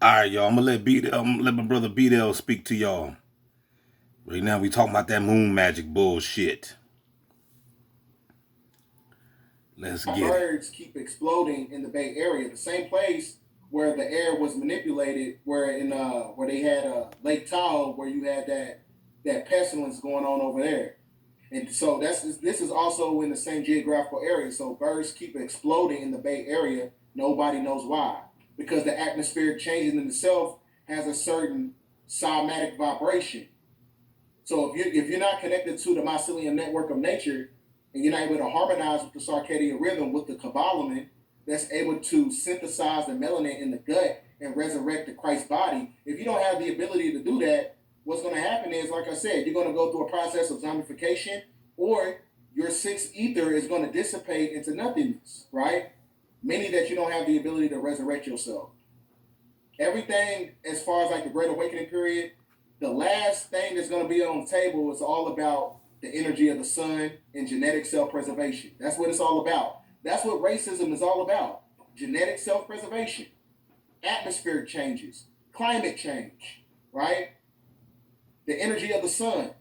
All right, y'all. I'm gonna let my brother DELL speak to y'all. Right now, we talking about that moon magic bullshit. Let's get it. Birds keep exploding in the Bay Area, the same place where the air was manipulated, where they had Lake Tahoe, where you had that pestilence going on over there. And so this is also in the same geographical area. So birds keep exploding in the Bay Area. Nobody knows why, because the atmospheric changes in itself has a certain cymatic vibration. So if you're not connected to the mycelium network of nature, and you're not able to harmonize with the circadian rhythm with the cobalamin that's able to synthesize the melanin in the gut and resurrect the Christ body, if you don't have the ability to do that, what's going to happen is, like I said, you're going to go through a process of zombification, or your sixth ether is going to dissipate into nothingness, right? Meaning that you don't have the ability to resurrect yourself. Everything as far as like the Great Awakening period, the last thing that's going to be on the table is all about the energy of the sun and genetic self preservation. That's what it's all about. That's what racism is all about. Genetic self preservation, atmospheric changes, climate change, right? The energy of the sun.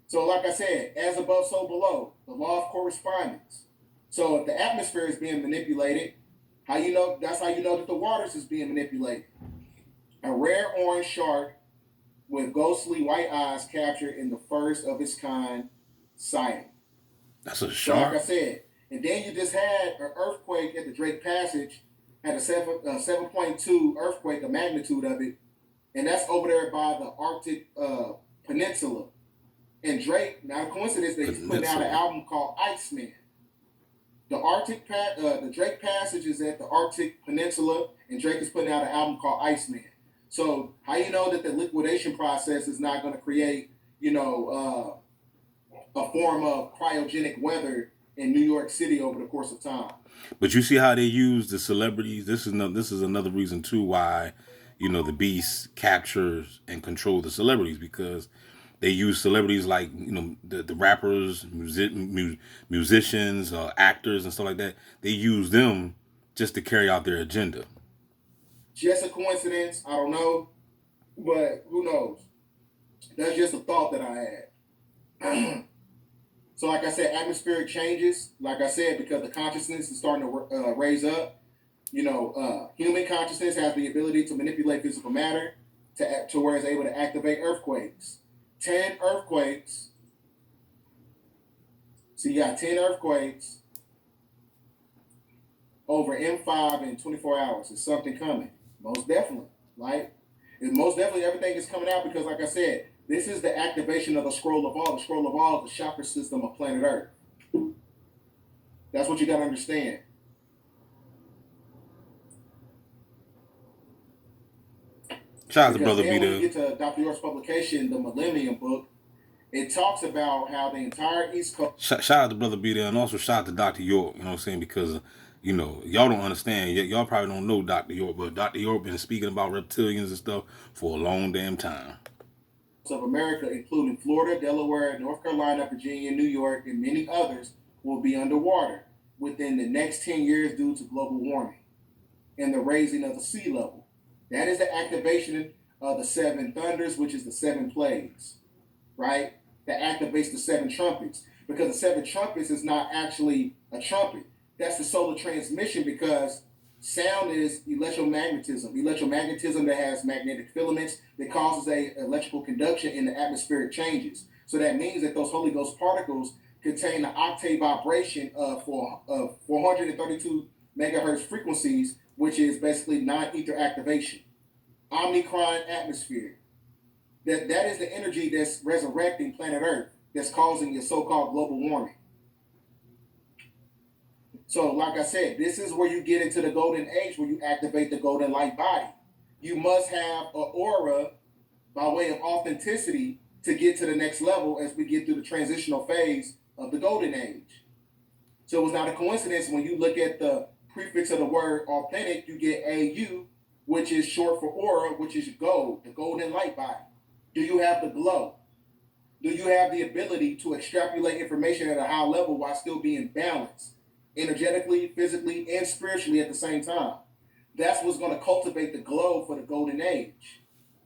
So, like I said, as above, so below, the law of correspondence. So, if the atmosphere is being manipulated, how you know? That's how you know that the waters is being manipulated. A rare orange shark with ghostly white eyes captured in the first of its kind sighting. That's a So, like I shark. said, and then you just had an earthquake at the Drake Passage, had a 7.2 earthquake, the magnitude of it, and that's over there by the Arctic Peninsula. And Drake, not a coincidence that he's putting out an Peninsula. album called Iceman. The Drake Passage is at the Arctic Peninsula, and Drake is putting out an album called Iceman. So how you know that the liquidation process is not going to create, a form of cryogenic weather in New York City over the course of time? But you see how they use the celebrities. This is another reason too why, the beast captures and control the celebrities, because they use celebrities like the rappers, musicians, actors, and stuff like that. They use them just to carry out their agenda. Just a coincidence? I don't know, but who knows? That's just a thought that I had. So, like I said, atmospheric changes. Like I said, because the consciousness is starting to raise up. Human consciousness has the ability to manipulate physical matter to where it's able to activate earthquakes. 10 earthquakes. So you got 10 earthquakes over M5 in 24 hours. Is something coming? Most definitely, right? And most definitely everything is coming out because, like I said, this is the activation of the scroll of all. The scroll of all is the chakra system of planet Earth. That's what you got to understand. Shout out to Because brother then B when you Dub. get to Dr. York's publication, the Millennium Book, it talks about how the entire East Coast. Shout out to brother B Dub, and also shout out to Dr. York. You know what I'm saying? Because y'all don't understand. Y'all probably don't know Dr. York, but Dr. York been speaking about reptilians and stuff for a long damn time. Of America, including Florida, Delaware, North Carolina, Virginia, New York, and many others, will be underwater within the next 10 years due to global warming and the raising of the sea level. That is the activation of the seven thunders, which is the seven plagues, right? That activates the seven trumpets. Because the seven trumpets is not actually a trumpet. That's the solar transmission because sound is electromagnetism. Electromagnetism that has magnetic filaments that causes a electrical conduction in the atmospheric changes. So that means that those Holy Ghost particles contain the octave vibration of 432 megahertz frequencies, which is basically non-ether activation. Omnicron atmosphere. That is the energy that's resurrecting planet Earth, that's causing your so-called global warming. So, like I said, this is where you get into the golden age, where you activate the golden light body. You must have an aura by way of authenticity to get to the next level as we get through the transitional phase of the golden age. So it's not a coincidence when you look at the prefix of the word authentic, you get AU, which is short for aura, which is gold, the golden light body. Do you have the glow? Do you have the ability to extrapolate information at a high level while still being balanced, energetically, physically, and spiritually at the same time? That's what's going to cultivate the glow for the golden age.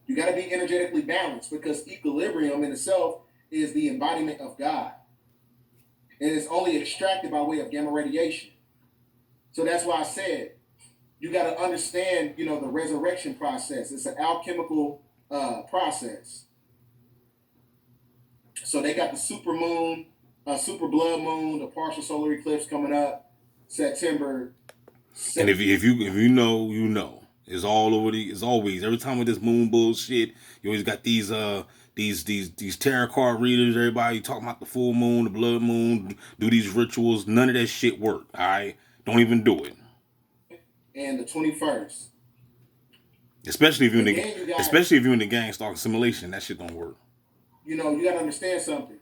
You got to be energetically balanced because equilibrium in itself is the embodiment of God. And it's only extracted by way of gamma radiation. So that's why I said you got to understand, the resurrection process. It's an alchemical process. So they got the super moon, super blood moon, the partial solar eclipse coming up September. And if you know, you know. It's all over it's always every time with this moon bullshit, you always got these tarot card readers, everybody talking about the full moon, the blood moon, do these rituals. None of that shit work. Alright? Don't even do it. And the 21st. Especially if you're But in the then you got, especially if you're in the gang stalk simulation, that shit don't work. you got to understand something.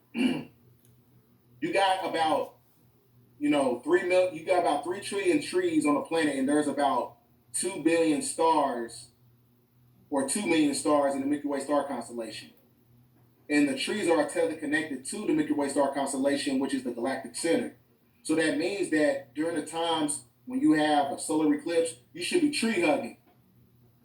You got about, 3 million, you got about 3 trillion trees on the planet, and there's about 2 billion stars or 2 million stars in the Milky Way star constellation. And the trees are teleconnected to the Milky Way star constellation, which is the galactic center. So that means that during the times when you have a solar eclipse, you should be tree hugging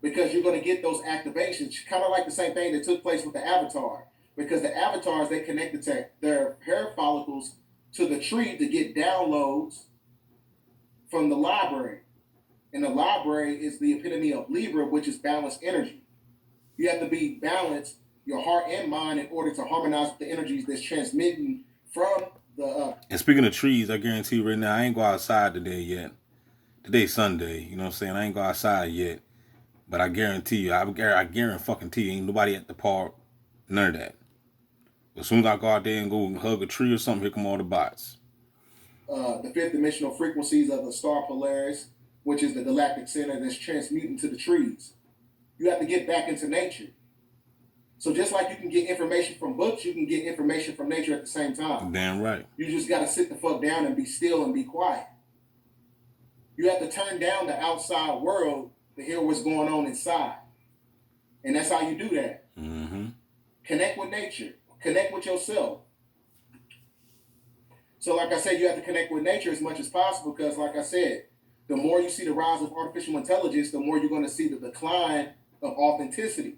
because you're going to get those activations, kind of like the same thing that took place with the avatar. Because the avatars, they connected to their hair follicles to the tree to get downloads from the library. And the library is the epitome of Libra, which is balanced energy. You have to be balanced, your heart and mind, in order to harmonize with the energies that's transmitting from the. And speaking of trees, I guarantee you right now, I ain't go outside today yet. Today's Sunday, you know what I'm saying? I ain't go outside yet. But I guarantee you, I guarantee fucking you, ain't nobody at the park. None of that. As soon as I go out there and go hug a tree or something, here come all the bots. The fifth dimensional frequencies of the star Polaris, which is the galactic center that's transmuting to the trees. You have to get back into nature. So just like you can get information from books, you can get information from nature at the same time. Damn right. You just got to sit the fuck down and be still and be quiet. You have to turn down the outside world to hear what's going on inside. And that's how you do that. Mm-hmm. Connect with nature. Connect with yourself. So like I said, you have to connect with nature as much as possible because like I said, the more you see the rise of artificial intelligence, the more you're going to see the decline of authenticity.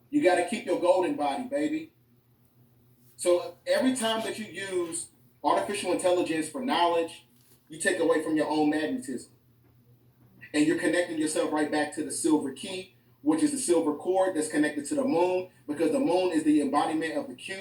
You got to keep your golden body, baby. So every time that you use artificial intelligence for knowledge, you take away from your own magnetism. And you're connecting yourself right back to the silver key, which is the silver cord that's connected to the moon, because the moon is the embodiment of the cube.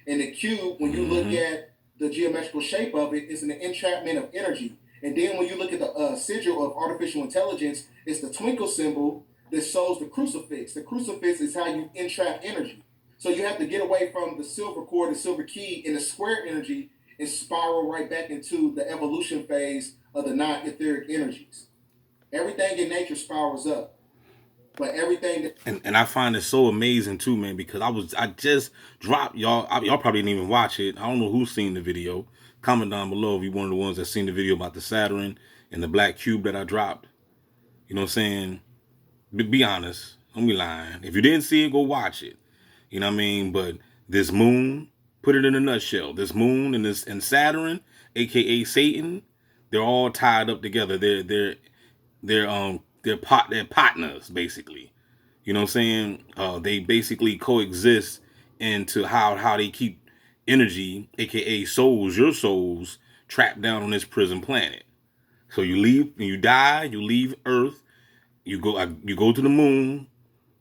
And the cube, when you look at the geometrical shape of it, is an entrapment of energy. And then when you look at the sigil of artificial intelligence, it's the twinkle symbol that shows the crucifix. The crucifix is how you entrap energy. So you have to get away from the silver cord, the silver key, and the square energy and spiral right back into the evolution phase of the non-etheric energies. Everything in nature spirals up. But everything that And I find it so amazing too, man, because I just dropped y'all probably didn't even watch it. I don't know who's seen the video. Comment down below if you're one of the ones that seen the video about the Saturn and the black cube that I dropped. You know what I'm saying? Be honest. Don't be lying. If you didn't see it, go watch it. You know what I mean? But this moon, put it in a nutshell. This moon and Saturn, aka Satan, they're all tied up together. They're partners basically. You know what I'm saying? They basically coexist into how they keep energy, aka souls, your souls, trapped down on this prison planet. So you leave, when you die, you leave Earth, you go to the moon.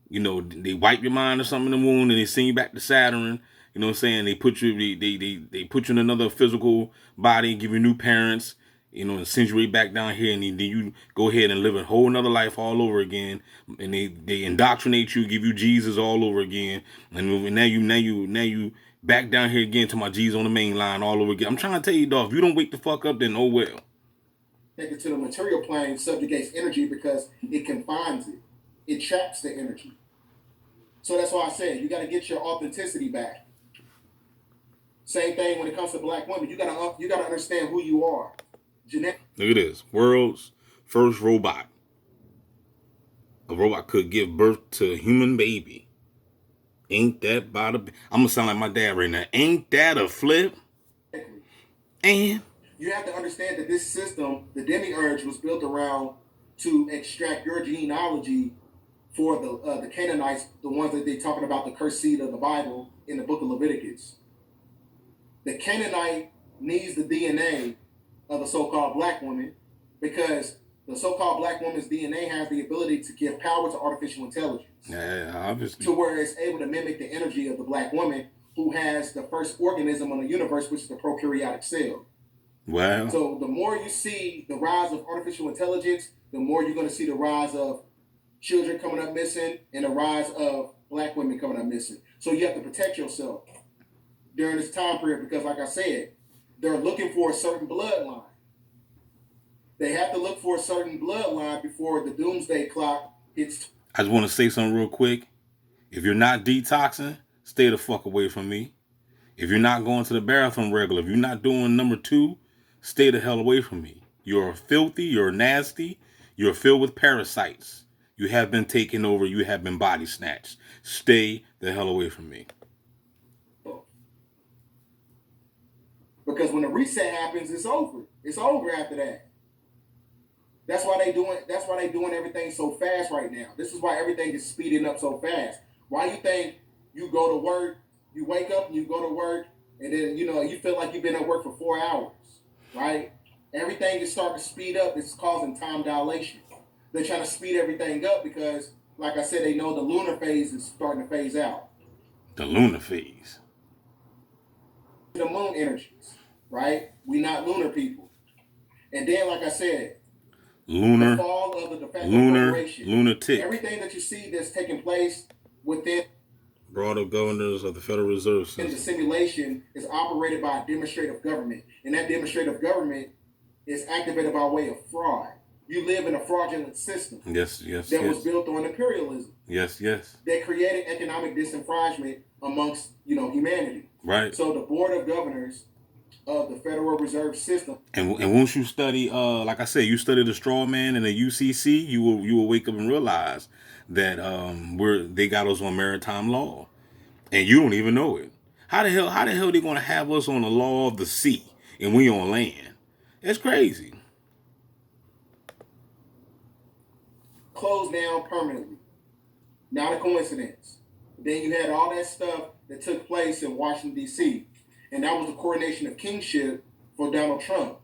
You know, they wipe your mind or something in the moon, and they send you back to Saturn. You know what I'm saying? They put you in another physical body, give you new parents. You know, and send you right back down here, and then you go ahead and live a whole another life all over again. And they indoctrinate you, give you Jesus all over again, and now you back down here again to my Jesus on the main line all over again. I'm trying to tell you, dog, if you don't wake the fuck up, then oh well. take it to the material plane subjugates energy because it confines it. It traps the energy. So that's why I said you got to get your authenticity back. Same thing when it comes to black women. You gotta understand who you are. Genetic. Look at this. World's first robot. A robot could give birth to a human baby. Ain't that about a... I'm going to sound like my dad right now. Ain't that a flip? And... You have to understand that this system, the demiurge, was built around to extract your genealogy for the Canaanites, the ones that they're talking about, the cursed seed of the Bible in the book of Leviticus. The Canaanite needs the DNA of the so-called black woman because the so-called black woman's DNA has the ability to give power to artificial intelligence. Yeah, obviously. To where it's able to mimic the energy of the black woman who has the first organism on the universe, which is the prokaryotic cell. Wow. So the more you see the rise of artificial intelligence, the more you're going to see the rise of children coming up missing and the rise of black women coming up missing. So you have to protect yourself during this time period because, like I said, they're looking for a certain bloodline. They have to look for a certain bloodline before the doomsday clock hits. I just want to say something real quick. If you're not detoxing, stay the fuck away from me. If you're not going to the bathroom regular, if you're not doing number 2, stay the hell away from me. You're filthy, you're nasty, you're filled with parasites. You have been taken over, you have been body snatched. Stay the hell away from me. Because when the reset happens, it's over. It's over after that. That's why they doing everything so fast right now. This is why everything is speeding up so fast. Why you think you go to work, you wake up and you go to work, and then you feel like you've been at work for 4 hours, right? Everything is starting to speed up. It's causing time dilation. They're trying to speed everything up because, like I said, they know the lunar phase is starting to phase out. The lunar phase. The moon energies, right? We not lunar people. And then, like I said, lunar, the fall of the de facto corporation. Lunatic. Everything that you see that's taking place within Board of Governors of the Federal Reserve System. And the simulation is operated by a demonstrative government. And that demonstrative government is activated by way of fraud. You live in a fraudulent system. Yes. That was built on imperialism. Yes. That created economic disenfranchisement amongst, humanity. Right. So the Board of Governors of the Federal Reserve System. And once you study, like I said, you study the straw man and the UCC, you will wake up and realize that they got us on maritime law, and you don't even know it. How the hell they gonna have us on the law of the sea and we on land? That's crazy. Closed down permanently. Not a coincidence. Then you had all that stuff that took place in Washington, D.C., and that was the coronation of kingship for Donald Trump.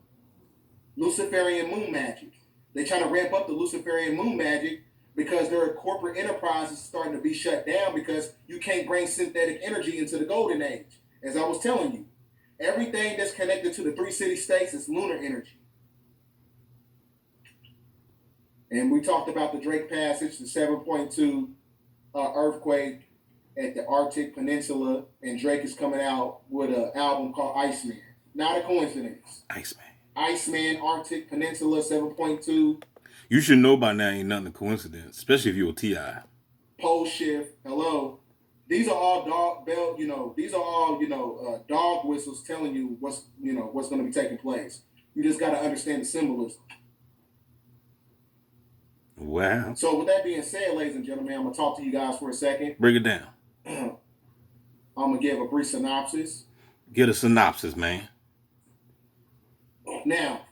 Luciferian moon magic. They trying to ramp up the Luciferian moon magic because their corporate enterprise is starting to be shut down because you can't bring synthetic energy into the golden age. As I was telling you, everything that's connected to the 3 city states is lunar energy. And we talked about the Drake Passage, the 7.2 earthquake at the Arctic Peninsula, and Drake is coming out with an album called Iceman. Not a coincidence. Iceman, Arctic Peninsula, 7.2. You should know by now ain't nothing a coincidence, especially if you're a T.I. Pole shift, hello. These are all dog whistles telling you what's going to be taking place. You just got to understand the symbolism. Wow. So with that being said, ladies and gentlemen, I'm going to talk to you guys for a second. Break it down. I'm going to give a brief synopsis. Get a synopsis, man. Now,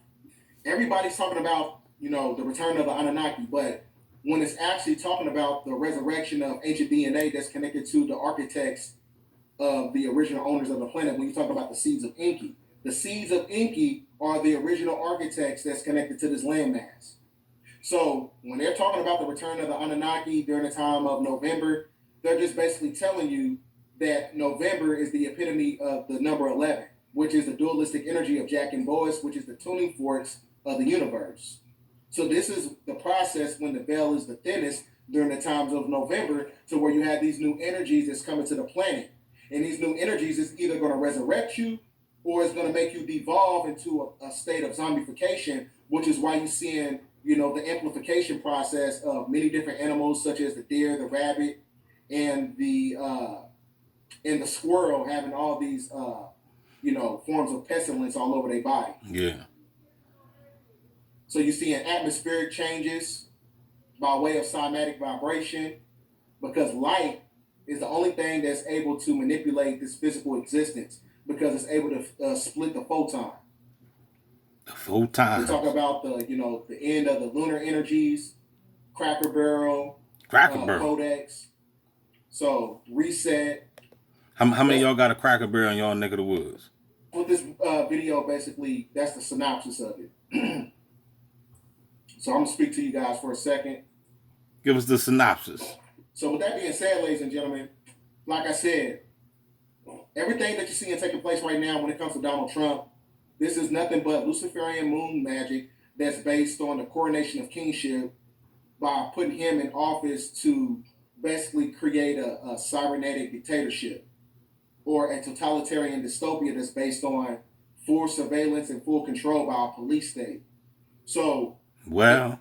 everybody's talking about, the return of the Anunnaki, but when it's actually talking about the resurrection of ancient DNA that's connected to the architects of the original owners of the planet, when you talk about the seeds of Enki, the seeds of Enki are the original architects that's connected to this landmass. So when they're talking about the return of the Anunnaki during the time of November, they're just basically telling you that November is the epitome of the number 11, which is the dualistic energy of Jack and Boas, which is the tuning forks of the universe. So this is the process when the veil is the thinnest during the times of November, to where you have these new energies that's coming to the planet. And these new energies is either going to resurrect you or it's going to make you devolve into a state of zombification, which is why you're seeing the amplification process of many different animals, such as the deer, the rabbit, and the squirrel having all these, forms of pestilence all over their body. Yeah. So you're seeing atmospheric changes by way of cymatic vibration, because light is the only thing that's able to manipulate this physical existence, because it's able to split the photon. Full They time. talk about the end of the lunar energies, Cracker Barrel, Cracker Barrel. Codex. So reset. How many of That's y'all got a Cracker Barrel in y'all neck of the woods? what this video basically. That's the synopsis of it. So I'm gonna speak to you guys for a second. Give us the synopsis. So with that being said, ladies and gentlemen, like I said, everything that you're seeing taking place right now when it comes to Donald Trump, this is nothing but Luciferian moon magic that's based on the coronation of kingship by putting him in office to basically create a cybernetic dictatorship or a totalitarian dystopia that's based on full surveillance and full control by a police state. So, Well,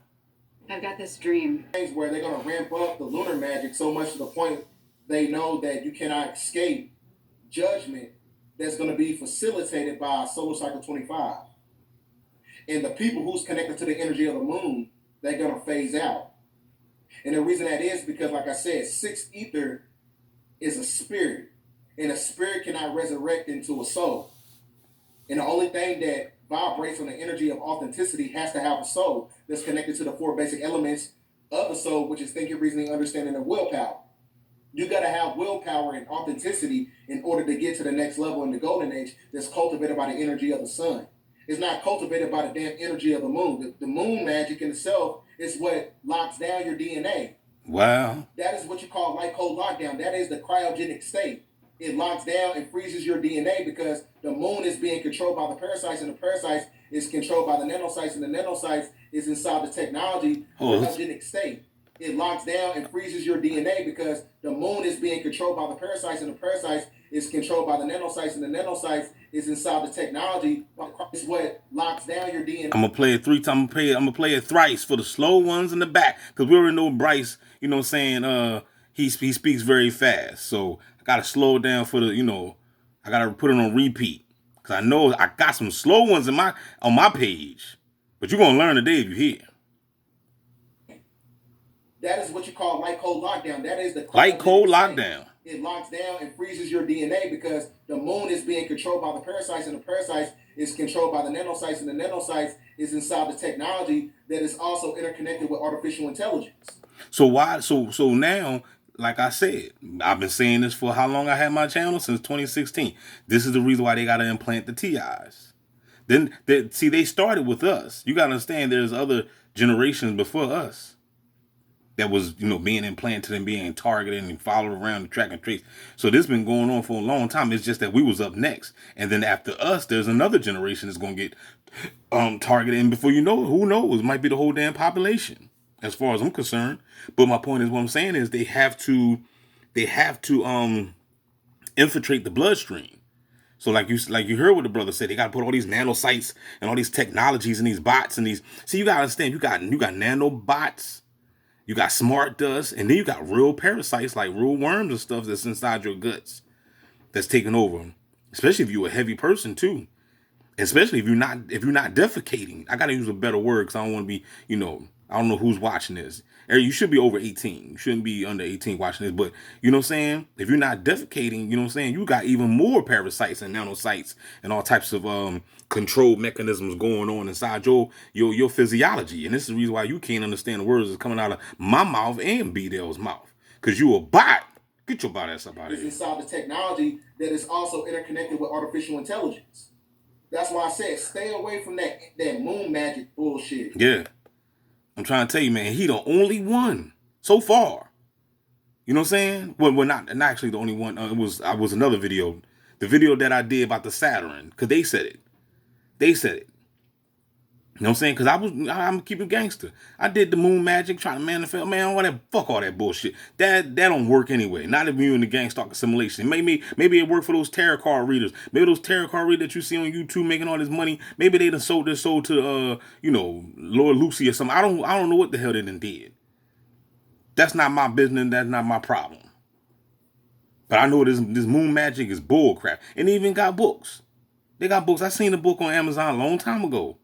I've got this dream. Things where they're going to ramp up the lunar magic so much to the point they know that you cannot escape judgment that's going to be facilitated by solar cycle 25. And the people who's connected to the energy of the moon, they're going to phase out. And the reason that is because, like I said, sixth ether is a spirit, and a spirit cannot resurrect into a soul. And the only thing that vibrates on the energy of authenticity has to have a soul that's connected to the four basic elements of the soul, which is thinking, reasoning, understanding, and willpower. You got to have willpower and authenticity in order to get to the next level in the golden age that's cultivated by the energy of the sun. It's not cultivated by the damn energy of the moon. The moon magic in itself is what locks down your DNA. wow. That is what you call light cold lockdown. That is the cryogenic state. It locks down and freezes your DNA because the moon is being controlled by the parasites, and the parasites is controlled by the nanocytes, and the nanocytes is inside the technology cryogenic state. It locks down and freezes your DNA because the moon is being controlled by the parasites, and the parasites is controlled by the nanocytes, and the nanocytes is inside the technology. It's what locks down your DNA. I'm gonna play it 3 times. I'm gonna play it thrice for the slow ones in the back, because we already know Bryce. You know what I'm saying? He speaks very fast, so I gotta slow it down for the. I gotta put it on repeat, because I know I got some slow ones on my page. But you're gonna learn today if you're here. That is what you call light cold lockdown. That is the light cold lockdown. It locks down and freezes your DNA because the moon is being controlled by the parasites, and the parasites is controlled by the nanocytes, and the nanocytes is inside the technology that is also interconnected with artificial intelligence. So why? So now, like I said, I've been saying this for how long I had my channel, since 2016. This is the reason why they got to implant the TIs. Then they started with us. You got to understand, there's other generations before us that was, being implanted and being targeted and followed around and track and trace. So this has been going on for a long time. It's just that we was up next. And then after us, there's another generation that's going to get targeted. And before you know it, who knows? It might be the whole damn population, as far as I'm concerned. But my point is, what I'm saying is they have to infiltrate the bloodstream. So like you heard what the brother said, they got to put all these nanocytes and all these technologies and these bots and these. See, you got to understand, you got nanobots. You got smart dust, and then you got real parasites, like real worms and stuff that's inside your guts that's taking over. Especially if you're a heavy person too. Especially if you're not defecating. I gotta use a better word because I don't want to be, I don't know who's watching this. You should be over 18. You shouldn't be under 18 watching this. But you know what I'm saying? If you're not defecating, you know what I'm saying? You got even more parasites and nanocytes and all types of control mechanisms going on inside your physiology. And this is the reason why you can't understand the words that's coming out of my mouth and B-Dell's mouth. Because you a bot. Get your bot ass up out of here. It's inside the technology that is also interconnected with artificial intelligence. That's why I said stay away from that moon magic bullshit. Yeah. I'm trying to tell you, man, he the only one so far. You know what I'm saying? Well, not actually the only one. It was another video. The video that I did about the Saturn, because they said it. They said it. You know what I'm saying? Because I'm keeping gangster. I did the moon magic, trying to manifest. Man, fuck all that bullshit. That don't work anyway. Not if you in the gang stalk assimilation. Maybe it worked for those tarot card readers. Maybe those tarot card readers that you see on YouTube making all this money. Maybe they done sold their soul to Lord Lucy or something. I don't know what the hell they done did. That's not my business. That's not my problem. But I know this moon magic is bull crap. And they even got books. They got books. I seen a book on Amazon a long time ago.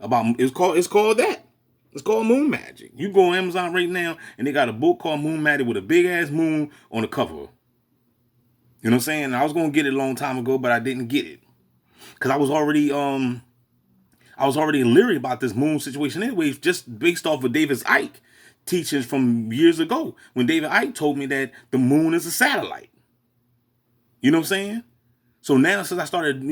It's called that. It's called Moon Magic. You go on Amazon right now and they got a book called Moon Magic with a big ass moon on the cover. You know what I'm saying? I was gonna get it a long time ago, but I didn't get it. Cause I was already I was already leery about this moon situation anyways, just based off of David Icke teachings from years ago when David Icke told me that the moon is a satellite. You know what I'm saying? So now since I started,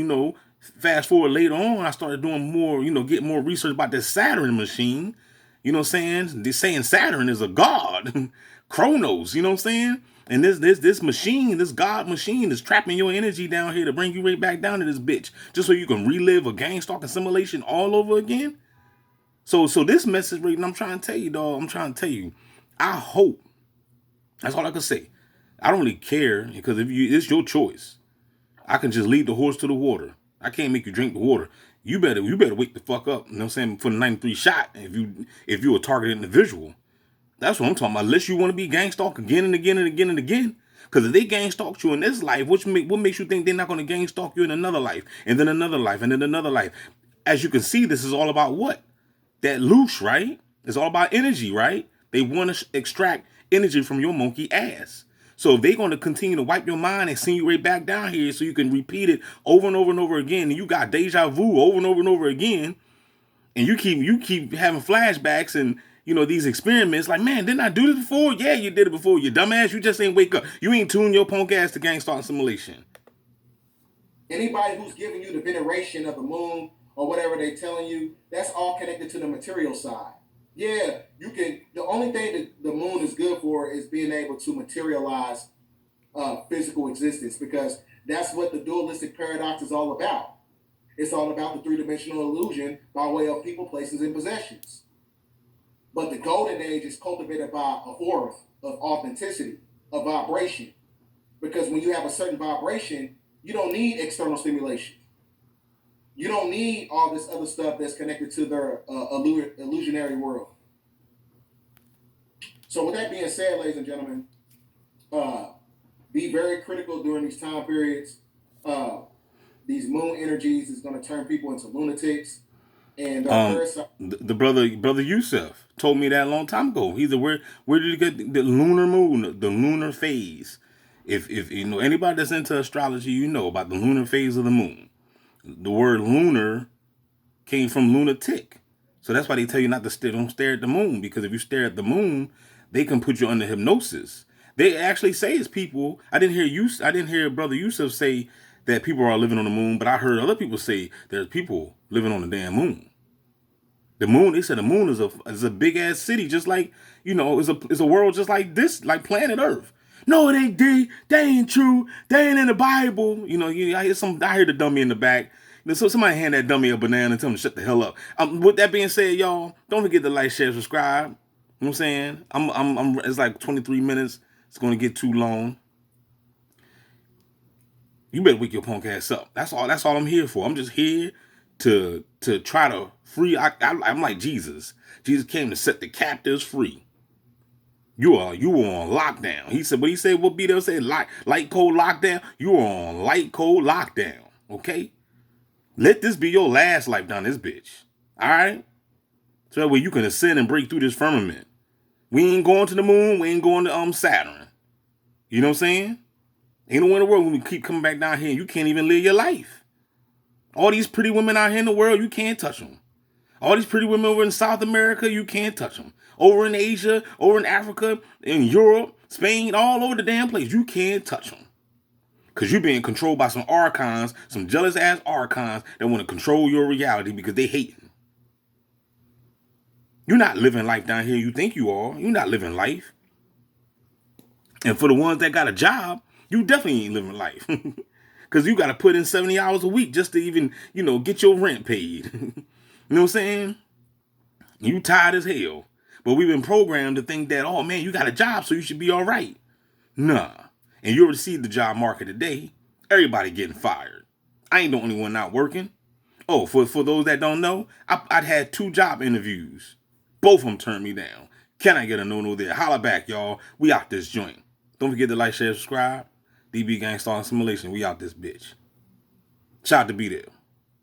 fast forward later on, I started doing more, getting more research about this Saturn machine. You know what I'm saying? They're saying Saturn is a god. Chronos, you know what I'm saying? And this machine, this god machine is trapping your energy down here to bring you right back down to this bitch. Just so you can relive a gang stalking simulation all over again. So this message right now, I'm trying to tell you, dog. I'm trying to tell you. I hope. That's all I can say. I don't really care because it's your choice. I can just lead the horse to the water. I can't make you drink the water. You better wake the fuck up. You know what I'm saying? For the 93 shot. If you a targeted individual. That's what I'm talking about. Unless you want to be gang stalked again and again and again and again. Because if they gang stalked you in this life, what makes you think they're not going to gang stalk you in another life? And then another life and then another life. As you can see, this is all about what? That loose, right? It's all about energy, right? They want to extract energy from your monkey ass. So if they're going to continue to wipe your mind and send you right back down here so you can repeat it over and over and over again, and you got deja vu over and over and over again, and you keep having flashbacks and these experiments, like, man, didn't I do this before? Yeah, you did it before, you dumbass. You just ain't wake up. You ain't tune your punk ass to gang stalking simulation. Anybody who's giving you the veneration of the moon or whatever they're telling you, that's all connected to the material side. Yeah, you can. The only thing that the moon is good for is being able to materialize physical existence, because that's what the dualistic paradox is all about. It's all about the three-dimensional illusion by way of people, places, and possessions. But the golden age is cultivated by a aura of authenticity, of vibration. Because when you have a certain vibration, you don't need external stimulation. You don't need all this other stuff that's connected to their illusionary world. So with that being said, ladies and gentlemen, be very critical during these time periods. These moon energies is going to turn people into lunatics. And the brother Yusuf told me that a long time ago. He's where did you get the lunar moon, the lunar phase? If anybody that's into astrology, about the lunar phase of the moon. The word lunar came from lunatic. So that's why they tell you not to don't stare at the moon, because if you stare at the moon, they can put you under hypnosis. They actually say it's people. I didn't hear Brother Yusuf say that people are living on the moon, but I heard other people say there's people living on the damn moon. The moon, they said the moon is a big ass city, just like, it's a world just like this, like planet Earth. No, they ain't true. They ain't in the Bible. I hear the dummy in the back. So somebody hand that dummy a banana and tell him to shut the hell up. With that being said, y'all, don't forget to like, share, subscribe. You know what I'm saying? It's like 23 minutes. It's going to get too long. You better wake your punk ass up. That's all I'm here for. I'm just here to try to free. I'm like Jesus. Jesus came to set the captives free. You were on lockdown. He said, what B-Dell said, light cold lockdown. You were on light cold lockdown. Okay? Let this be your last life down this bitch. All right? So that way you can ascend and break through this firmament. We ain't going to the moon. We ain't going to Saturn. You know what I'm saying? Ain't no way in the world when we keep coming back down here and you can't even live your life. All these pretty women out here in the world, you can't touch them. All these pretty women over in South America, you can't touch them. Over in Asia, over in Africa, in Europe, Spain, all over the damn place, you can't touch them. Because you're being controlled by some archons, some jealous ass archons that want to control your reality because they hate you. You're not living life down here you think you are. You're not living life. And for the ones that got a job, you definitely ain't living life. Because you got to put in 70 hours a week just to even, get your rent paid. You know what I'm saying? You tired as hell. But we've been programmed to think that, oh man, you got a job, so you should be all right. Nah. And you already see the job market today. Everybody getting fired. I ain't the only one not working. Oh, for those that don't know, I'd had 2 job interviews. Both of them turned me down. Can I get a no there? Holla back, y'all. We out this joint. Don't forget to like, share, subscribe. DB Gang Stalking Simulation. We out this bitch. Shout out to be there.